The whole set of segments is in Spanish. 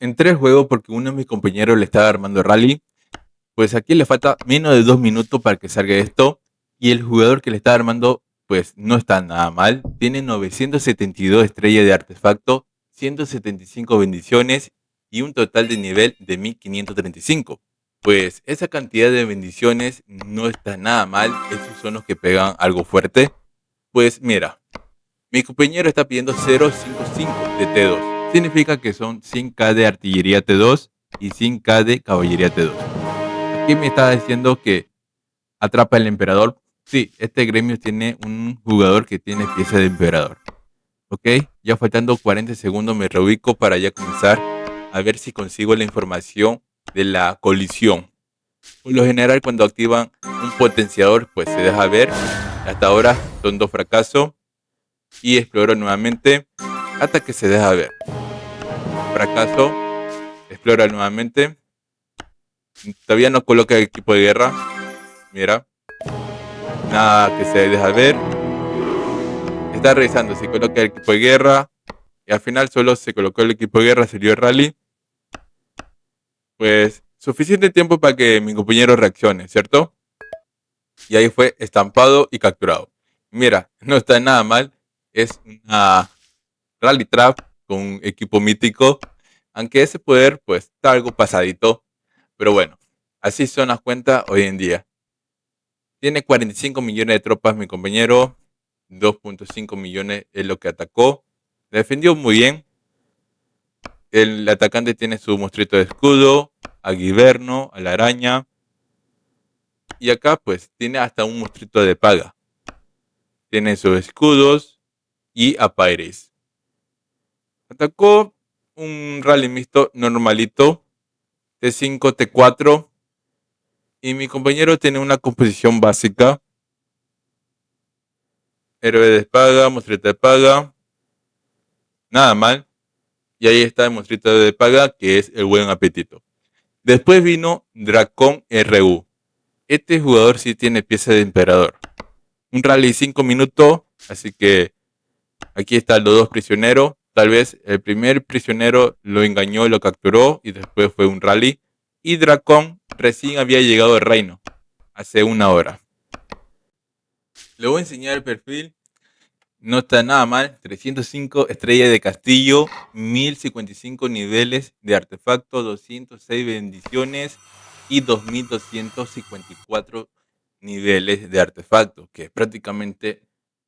entré al juego porque uno de mis compañeros le estaba armando rally. Pues aquí le falta menos de 2 minutos para que salga esto. Y el jugador que le está armando, pues no está nada mal. Tiene 972 estrellas de artefacto, 175 bendiciones y un total de nivel de 1535. Pues esa cantidad de bendiciones no está nada mal. Esos son los que pegan algo fuerte. Pues mira, mi compañero está pidiendo 0.55 de T2. Significa que son 100k de artillería T2 y 100k de caballería T2. Aquí me está diciendo que atrapa al emperador. Sí, este gremio tiene un jugador que tiene pieza de emperador. Ok, ya faltando 40 segundos me reubico para ya comenzar a ver si consigo la información de la colisión. Por lo general, cuando activan un potenciador, pues se deja ver. Hasta ahora son 2 fracasos. Y exploro nuevamente hasta que se deja ver. Fracaso. Explora nuevamente. Todavía no coloca el equipo de guerra. Mira. Nada que se deja ver. Está revisando si coloca el equipo de guerra. Y al final solo se colocó el equipo de guerra, salió el rally. Pues suficiente tiempo para que mi compañero reaccione, ¿cierto? Y ahí fue estampado y capturado. Mira, no está nada mal. Es una rally trap con un equipo mítico. Aunque ese poder pues está algo pasadito. Pero bueno, así son las cuentas hoy en día. Tiene 45 millones de tropas mi compañero. 2.5 millones es lo que atacó. Defendió muy bien. El atacante tiene su monstruito de escudo, a Giverno, a la araña. Y acá pues tiene hasta un monstruito de paga. Tiene sus escudos y a Pirates. Atacó un rally mixto normalito. T5, T4. Y mi compañero tiene una composición básica. Héroe de paga, monstruito de paga. Nada mal. Y ahí está el monstruito de paga, que es el buen apetito. Después vino Dracon RU. Este jugador sí tiene pieza de emperador. Un rally 5 minutos. Así que aquí están los dos prisioneros. Tal vez el primer prisionero lo engañó, lo capturó y después fue un rally. Y Dracon recién había llegado al reino. Hace una hora. Le voy a enseñar el perfil. No está nada mal. 305 estrellas de castillo. 1055 niveles de artefacto. 206 bendiciones. Y 2254 niveles de artefacto. Que prácticamente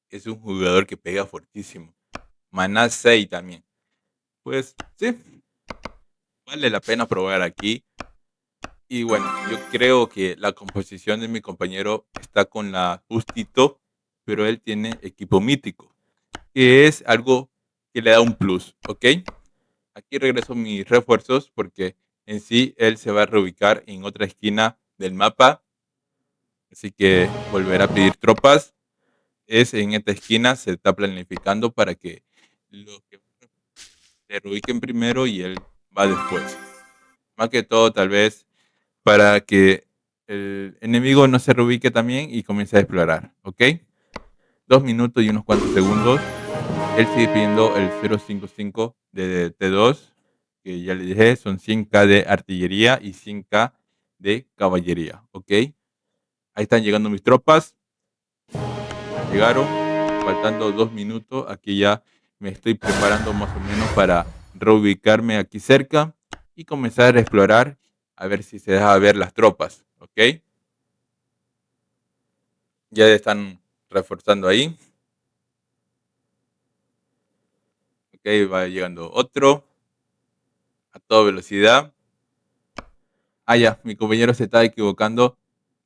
es un jugador que pega fortísimo. Maná 6 también. Pues sí. Vale la pena probar aquí. Y bueno, yo creo que la composición de mi compañero está con la Justito, pero él tiene equipo mítico, que es algo que le da un plus, ¿ok? Aquí regreso mis refuerzos porque en sí él se va a reubicar en otra esquina del mapa, así que volverá a pedir tropas. Es en esta esquina, se está planificando para que los que se reubiquen primero y él va después. Más que todo, tal vez para que el enemigo no se reubique también y comience a explorar, ¿ok? 2 minutos y unos cuantos segundos. Él sigue pidiendo el 0.55 de T2, que ya le dije, son 100k de artillería y 100k de caballería, ¿ok? Ahí están llegando mis tropas. Llegaron, faltando 2 minutos. Aquí ya me estoy preparando más o menos para reubicarme aquí cerca y comenzar a explorar a ver si se deja ver las tropas, ¿ok? Ya están reforzando ahí. Ok, va llegando otro. A toda velocidad. Ah, ya, mi compañero se está equivocando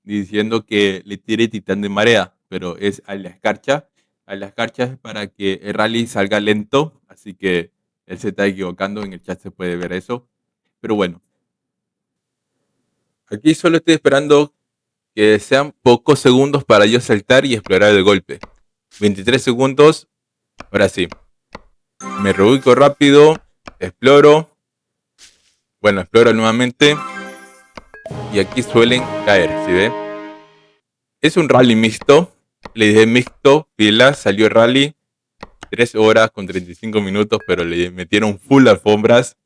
diciendo que le tire titán de marea, pero es a la escarcha. A la escarcha es para que el rally salga lento, así que él se está equivocando, en el chat se puede ver eso. Pero bueno, aquí solo estoy esperando que sean pocos segundos para yo saltar y explorar el golpe. 23 segundos, ahora sí. Me reubico rápido, exploro. Bueno, exploro nuevamente. Y aquí suelen caer, ¿sí ve? Es un rally mixto. Le dije mixto, pilas, salió rally. 3 horas con 35 minutos, pero le metieron full alfombras.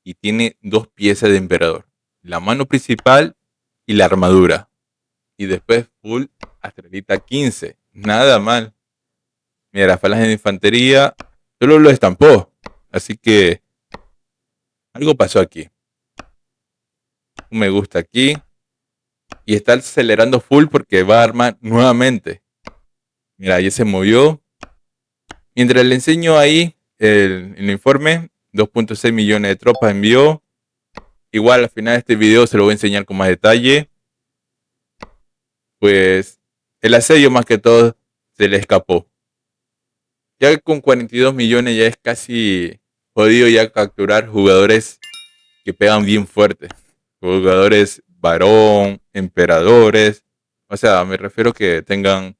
y tiene 2 piezas de emperador. La mano principal y la armadura. Y después full Astralita 15. Nada mal. Mira, la falange de infantería solo lo estampó. Así que algo pasó aquí. Un me gusta aquí. Y está acelerando full porque va a armar nuevamente. Mira, ya se movió. Mientras le enseño ahí el informe, 2.6 millones de tropas envió. Igual al final de este video se lo voy a enseñar con más detalle. Pues el asedio más que todo se le escapó. Ya con 42 millones ya es casi jodido ya capturar jugadores que pegan bien fuerte. Jugadores varón, emperadores. O sea, me refiero que tengan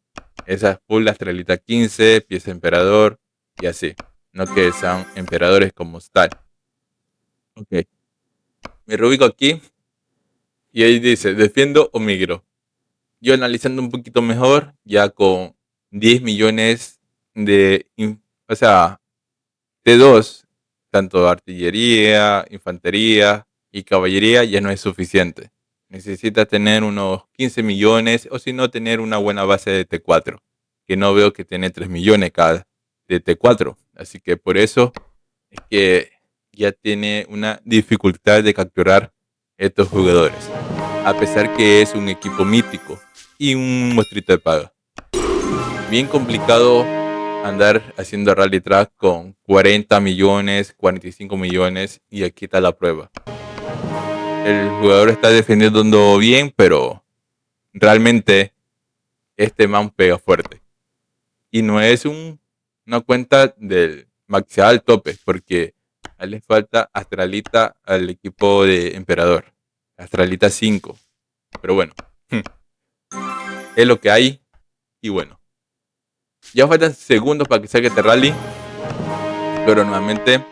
esas full Astralita 15, pieza emperador y así. No que sean emperadores como tal. Ok. Me reubico aquí y ahí dice, defiendo o migro. Yo analizando un poquito mejor, ya con 10 millones o sea, T2, tanto artillería, infantería y caballería ya no es suficiente. Necesita tener unos 15 millones o si no tener una buena base de T4, que no veo que tiene 3 millones cada de T4. Así que por eso es que ya tiene una dificultad de capturar estos jugadores. A pesar que es un equipo mítico y un monstruito de paga. Bien complicado andar haciendo rally track con 40 millones, 45 millones y aquí está la prueba. El jugador está defendiendo bien, pero realmente este man pega fuerte. Y no es una cuenta del maxial tope, porque a él le falta Astralita al equipo de Emperador. Astralita 5. Pero bueno, es lo que hay y bueno. Ya faltan segundos para que salga este rally. Pero nuevamente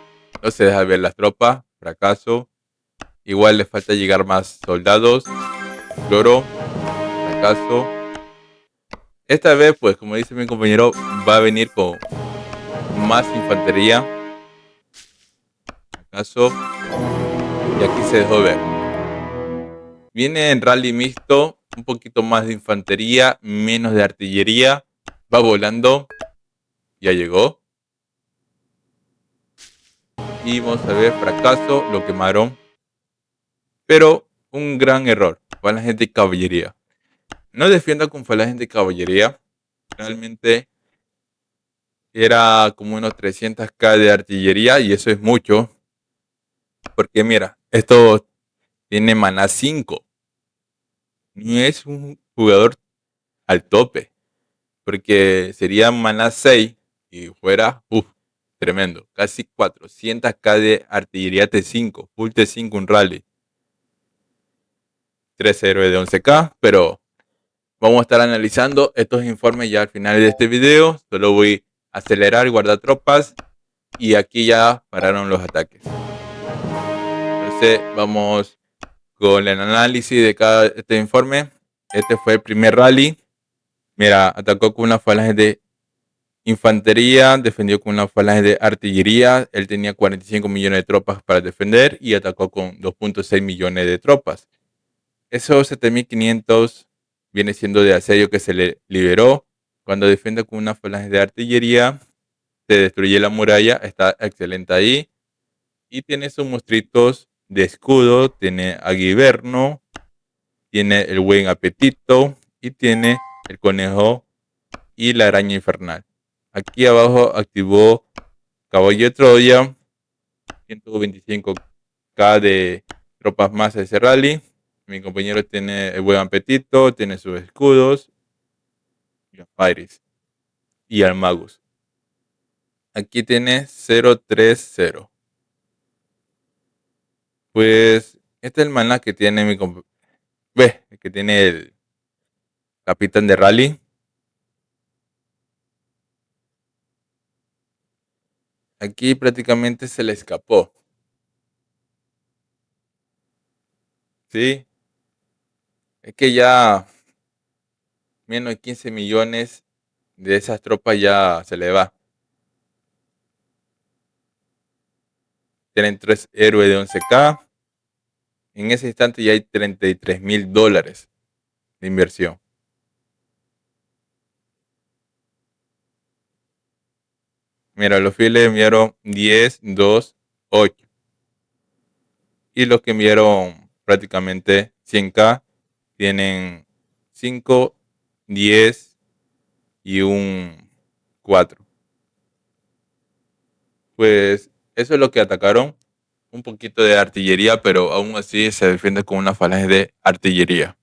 no se deja ver las tropas. Fracaso. Igual le falta llegar más soldados. Exploro. Fracaso. Esta vez, pues, como dice mi compañero, va a venir con más infantería. Fracaso. Y aquí se dejó ver. Viene en rally mixto. Un poquito más de infantería. Menos de artillería. Va volando. Ya llegó. Y vamos a ver, fracaso. Lo quemaron. Pero un gran error. Falange de caballería. No defiendo con falange de caballería. Realmente era como unos 300k de artillería y eso es mucho. Porque mira, esto tiene maná 5. No es un jugador al tope. Porque sería maná 6 y fuera, tremendo. Casi 400k de artillería T5. Full T5 un rally. 3 héroes de 11k, pero vamos a estar analizando estos informes ya al final de este video. Solo voy a acelerar, guardar tropas. Y aquí ya pararon los ataques. Entonces vamos con el análisis de cada este informe. Este fue el primer rally. Mira, atacó con una falange de infantería, defendió con una falange de artillería. Él tenía 45 millones de tropas para defender y atacó con 2.6 millones de tropas. Esos 7.500 viene siendo de asedio que se le liberó. Cuando defiende con una falange de artillería, se destruye la muralla. Está excelente ahí. Y tiene sus monstruitos de escudo. Tiene a Giverno. Tiene el buen apetito. Y tiene el conejo y la araña infernal. Aquí abajo activó caballo de Troya. 125k de tropas más de ese rally. Mi compañero tiene el buen apetito. Tiene sus escudos. Y a Pairis. Y al Magus. Aquí tiene 030. Pues este es el maná que tiene mi compañero. Que tiene el capitán de rally. Aquí prácticamente se le escapó. ¿Sí? Es que ya menos de 15 millones de esas tropas ya se le va. tienen 3 héroes de 11k. En ese instante ya hay $33,000 de inversión. Mira, los fieles enviaron 10, 2, 8. Y los que enviaron prácticamente 100k tienen 5, 10 y un 4. Pues eso es lo que atacaron. Un poquito de artillería, pero aún así se defiende con una falange de artillería.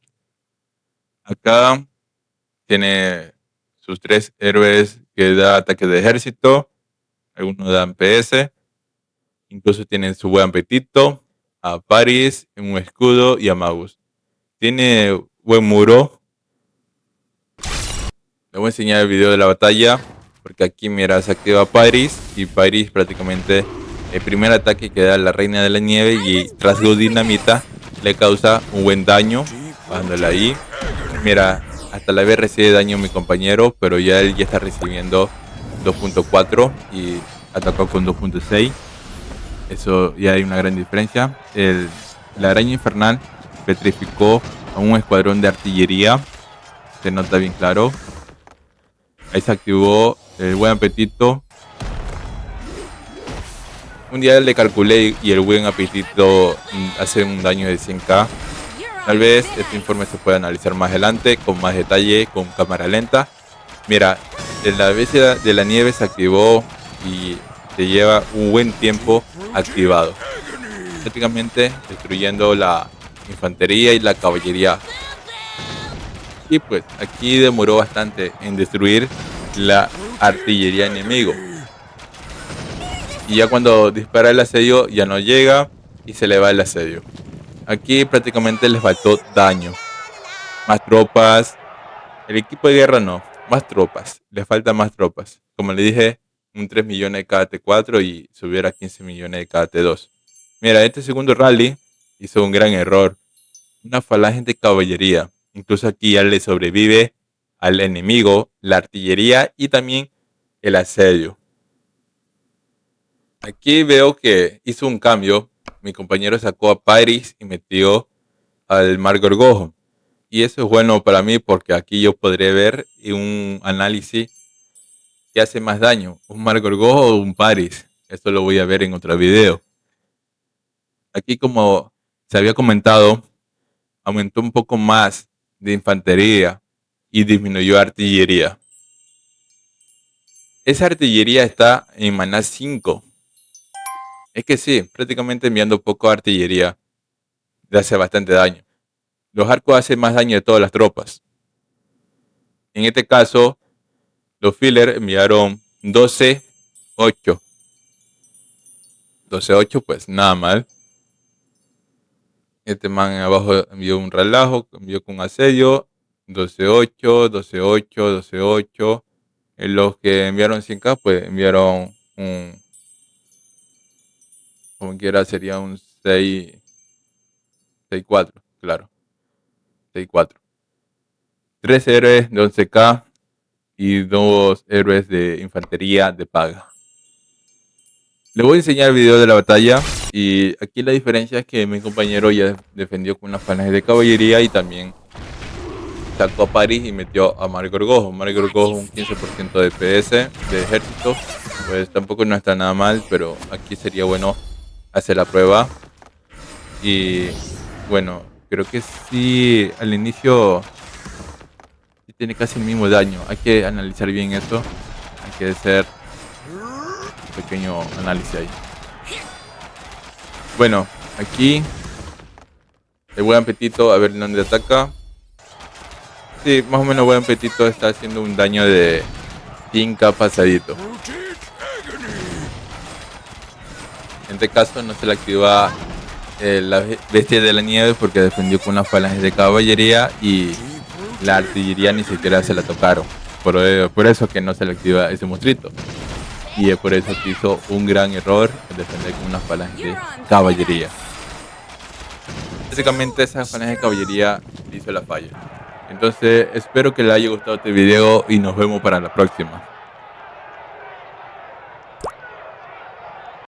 Acá tiene sus 3 héroes que da ataque de ejército. Algunos dan PS. Incluso tienen su buen apetito. A Paris, un escudo y a Magus. Tiene buen muro. Les voy a enseñar el video de la batalla. Porque aquí mira, se activa Paris. Y Paris prácticamente el primer ataque que da la reina de la nieve. Y rasgo dinamita le causa un buen daño. Bajándola ahí. Mira, hasta la vez recibe daño mi compañero. Pero ya él ya está recibiendo 2.4. Y atacó con 2.6. Eso ya hay una gran diferencia. La araña infernal petrificó a un escuadrón de artillería. Se nota bien claro. Ahí se activó el buen apetito. Un día le calculé y el buen apetito hace un daño de 100k. Tal vez este informe se pueda analizar más adelante, con más detalle, con cámara lenta. Mira, la bestia de la nieve se activó y se lleva un buen tiempo activado, prácticamente destruyendo la infantería y la caballería. Y pues aquí demoró bastante en destruir la artillería enemigo. Y ya cuando dispara el asedio ya no llega y se le va el asedio. Aquí prácticamente les faltó daño. Más tropas. El equipo de guerra no. Más tropas. Les falta más tropas. Como le dije, un 3 millones de cada T4 y subir a 15 millones de cada T2. Mira, este segundo rally hizo un gran error. Una falange de caballería. Incluso aquí ya le sobrevive al enemigo la artillería y también el asedio. Aquí veo que hizo un cambio. Mi compañero sacó a Paris y metió al Mar Gorgojo. Y eso es bueno para mí porque aquí yo podré ver un análisis que hace más daño, un Mar Gorgojo o un Paris. Esto lo voy a ver en otro video. Aquí, como se había comentado, aumentó un poco más de infantería y disminuyó artillería. Esa artillería está en maná 5. Es que sí, prácticamente enviando poco artillería le hace bastante daño. Los arcos hacen más daño de todas las tropas. En este caso, los fillers enviaron 12-8. 12-8, pues nada mal. Este man abajo envió un relajo, envió con asedio. 12-8, 12-8, 12-8. Los que enviaron 100k, pues enviaron un... como quiera sería un 6-4, claro. 6-4. 3 héroes de 11k y 2 héroes de infantería de paga. Les voy a enseñar el video de la batalla. Y aquí la diferencia es que mi compañero ya defendió con una falange de caballería y también sacó a Paris y metió a Mar Gorgojo. Mar Gorgojo un 15% de PS de ejército. Pues tampoco no está nada mal, pero aquí sería bueno hacer la prueba. Y bueno, creo que sí, al inicio sí tiene casi el mismo daño. Hay que analizar bien eso. Hay que hacer un pequeño análisis ahí. Bueno, aquí el buen apetito, a ver dónde ataca. Sí, más o menos buen apetito está haciendo un daño de 5k pasadito. En este caso no se le activa la bestia de la nieve porque defendió con una falange de caballería y la artillería ni siquiera se la tocaron. Por eso que no se le activa ese monstruito. Y es por eso que hizo un gran error en defender con una falange de caballería. Básicamente esa falange de caballería hizo la falla. Entonces espero que les haya gustado este video y nos vemos para la próxima.